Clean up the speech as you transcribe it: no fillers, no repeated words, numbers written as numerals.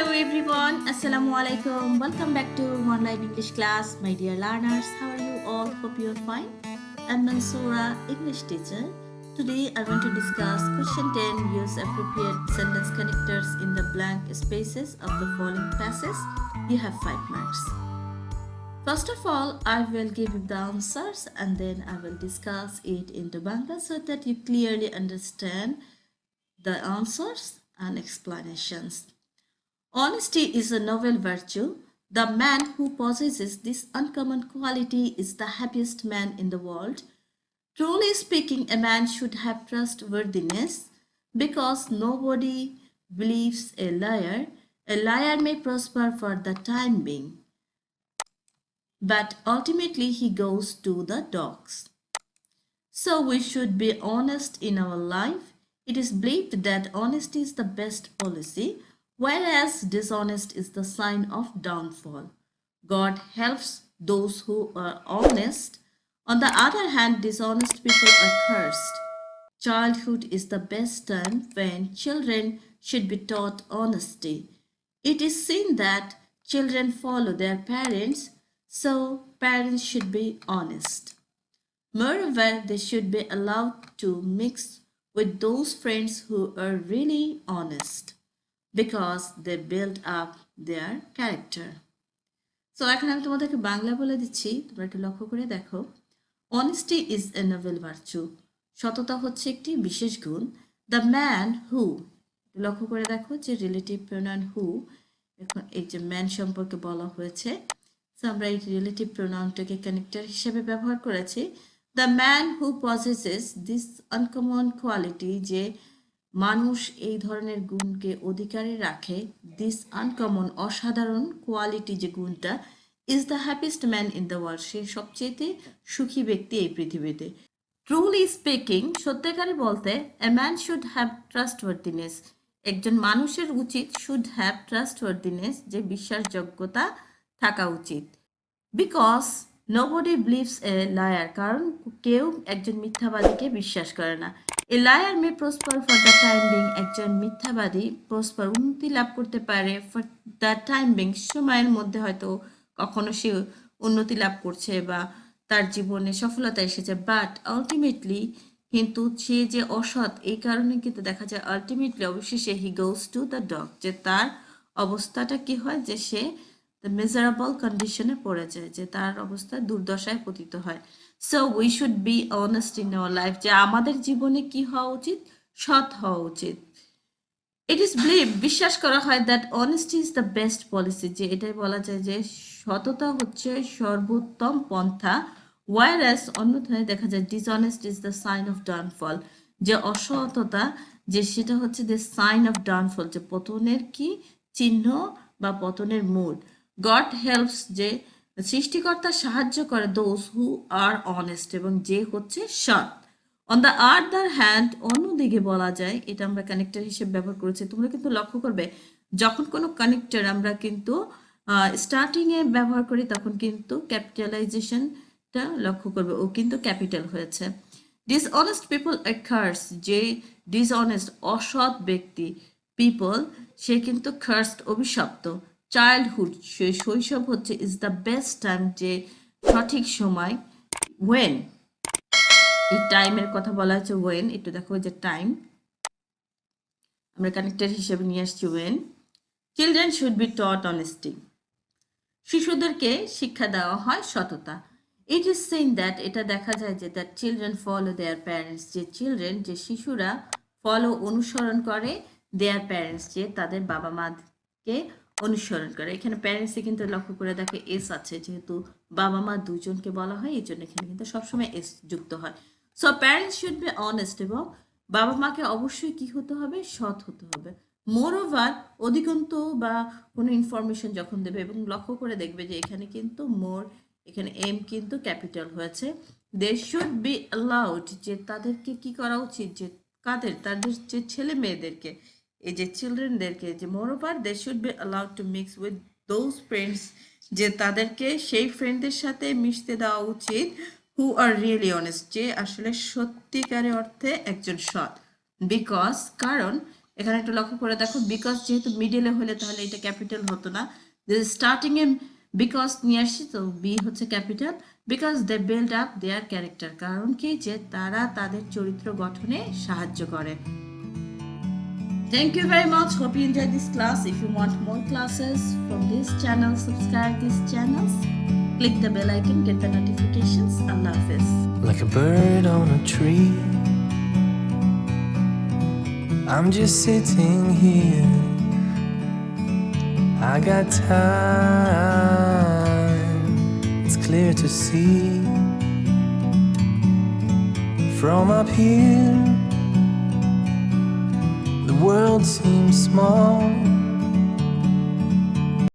Hello everyone, Assalamu alaikum. Welcome back to online English class. My dear learners, how are you all? Hope you're fine. I'm Mansura, English teacher. Today I want to discuss question 10. Use appropriate sentence connectors in the blank spaces of the following passages. You have 5 marks. First of all, I will give you the answers and then I will discuss it into Bangla so that you clearly understand the answers and explanations. Honesty is a noble virtue. The man who possesses this uncommon quality is the happiest man in the world. Truly speaking, a man should have trustworthiness because nobody believes a liar. A liar may prosper for the time being, but ultimately he goes to the dogs. So we should be honest in our life. It is believed that honesty is the best policy, whereas dishonest is the sign of downfall. God helps those who are honest. On the other hand, dishonest people are cursed. Childhood is the best time when children should be taught honesty. It is seen that children follow their parents, so parents should be honest. Moreover, they should be allowed to mix with those friends who are really honest because they build up their character. So এখন আমি তোমাদেরকে বাংলা বলে দিচ্ছি, তোমরা একটু লক্ষ্য করে দেখো। Honesty is a noble virtue. সততা হচ্ছে একটি বিশেষ গুণ। The man who, লক্ষ্য করে দেখো যে রিলেটিভ প্রোনাউন who, এখন এই যে ম্যান সম্পর্কে বলা হয়েছে, সো আমরা এই রিলেটিভ প্রোনাউনটাকে কানেক্টর হিসেবে ব্যবহার করেছি। The man who possesses this uncommon quality, যে মানুষ এই ধরনের গুণকে অধিকারে রাখে, this uncommon অসাধারণ কোয়ালিটি যে গুণটা, is the happiest man in the world, সে সবচেয়ে সুখী ব্যক্তি এই পৃথিবীতে। Truly speaking, সত্যিকারে বলতে, a man should have trustworthiness, একজন মানুষের উচিত should have trustworthiness, যে বিশ্বাসযোগ্যতা থাকা উচিত। Because nobody believes a liar, কারণ কেউ একজন মিথ্যাবাদীকে বিশ্বাস করে না। A liar may prosper for the time being, একজন মিথ্যাবাদী prosper উন্নতি লাভ করতে পারে for the time being, সময়ের মধ্যে হয়তো কখনো সে উন্নতি লাভ করছে বা তার জীবনে সফলতা এসেছে, বাট আলটিমেটলি কিন্তু সে যে অসৎ এই কারণে কিন্তু দেখা যায় আলটিমেটলি অবশেষে হি গোস টু দ্য ডগ, যে তার অবস্থাটা কি হয়, যে সে মিজারেবল কন্ডিশনে পড়ে যায়, যে তার অবস্থা দুর্দশায় পতিত হয়। So we should be honest in our life, যে আমাদের জীবনে কি হওয়া উচিত, সৎ হওয়া উচিত। ইট ইজ বিলিভ, বিশ্বাস করা হয় that honesty is the best policy, যে এটাই বলা যায় যে সততা হচ্ছে সর্বোত্তম পন্থা। ওয়ারএস অন্যথায় দেখা যায় dishonest is the sign of downfall, যে অসততা যে সেটা হচ্ছে দ্য সাইন অফ ডাউনফল, যে পতনের কি চিহ্ন বা পতনের মূল। গড হেল্পস, যে সৃষ্টিকর্তা সাহায্য করে দোজ হু আর অনেস্ট, এবং যে হচ্ছে সৎ। অন দ্য আদার হ্যান্ড, অন্যদিকে বলা যায়, এটা আমরা কানেক্টর হিসেবে ব্যবহার করেছি। তোমরা কিন্তু লক্ষ্য করবে যখন কোনো কানেক্টর আমরা কিন্তু স্টার্টিংয়ে ব্যবহার করি তখন কিন্তু ক্যাপিটালাইজেশনটা লক্ষ্য করবে, ও কিন্তু ক্যাপিটাল হয়েছে। ডিসঅনেস্ট পিপল আর কার্স, যে ডিসঅনেস্ট অসৎ ব্যক্তি পিপল, সে কিন্তু কার্সড অভিশপ্ত। চাইল্ডহুড, সে শৈশব হচ্ছে ইজ দ্য বেস্ট টাইম, যে সঠিক সময়। ওয়েন, এই টাইমের কথা বলা হচ্ছে ওয়েন, একটু দেখো যে টাইম আমরা কানেক্টর হিসেবে নিয়ে আসছি ওয়েন। Children should be taught honesty, শিশুদেরকে শিক্ষা দেওয়া হয় সততা। ইট ইজ সিন দ্যাট, এটা দেখা যায় যে that children follow their parents, যে চিলড্রেন যে শিশুরা ফলো অনুসরণ করে দেয়ার প্যারেন্টস, যে তাদের বাবা মাকে অনুসরণ করে। এখানে প্যারেন্টসে কিন্তু লক্ষ্য করে দেখে এস আছে, যেহেতু বাবা মা দুজনকে বলা হয় এই জন্য এখানে কিন্তু সবসময় এস যুক্ত হয়। So parents should be honest, এবং বাবা মাকে অবশ্যই কি হতে হবে, সৎ হতে হবে। মোর ওভার, অধিকন্তু বা কোনো ইনফরমেশন যখন দেবে, এবং লক্ষ্য করে দেখবে যে এখানে কিন্তু মোর, এখানে এম কিন্তু ক্যাপিটাল হয়েছে। দে শুড বি অ্যালাউড, যে তাদেরকে কি করা উচিত, যে কাদের, তাদের যে ছেলে মেয়েদেরকে, এই যে চিলড্রেনদেরকে, যে moreover they should be allowed to mix with those friends, যে তাদেরকে সেই ফ্রেন্ডদের সাথে মিশতে দেওয়া উচিত হু আর রিয়েলি অনেস্ট, যে আসলে সত্যিকারের অর্থে একজন সৎ। বিকজ, কারণ এখানে একটু লক্ষ্য করে দেখো, বিকজ যেহেতু মিডলে হলে তাহলে এটা ক্যাপিটাল হতো না। স্টার্টিং এ বিকজ নিয়ে আসছি, তো বি হচ্ছে capital. Because they build up their character, কারণ কি যে তারা তাদের চরিত্র গঠনে সাহায্য করে। Thank you very much. Hope you enjoyed this class. If you want more classes from this channel, subscribe these channels. Click the bell icon, get the notifications. Allah Hafiz. Like a bird on a tree, I'm just sitting here. I got time, it's clear to see. From up here, the world seems small.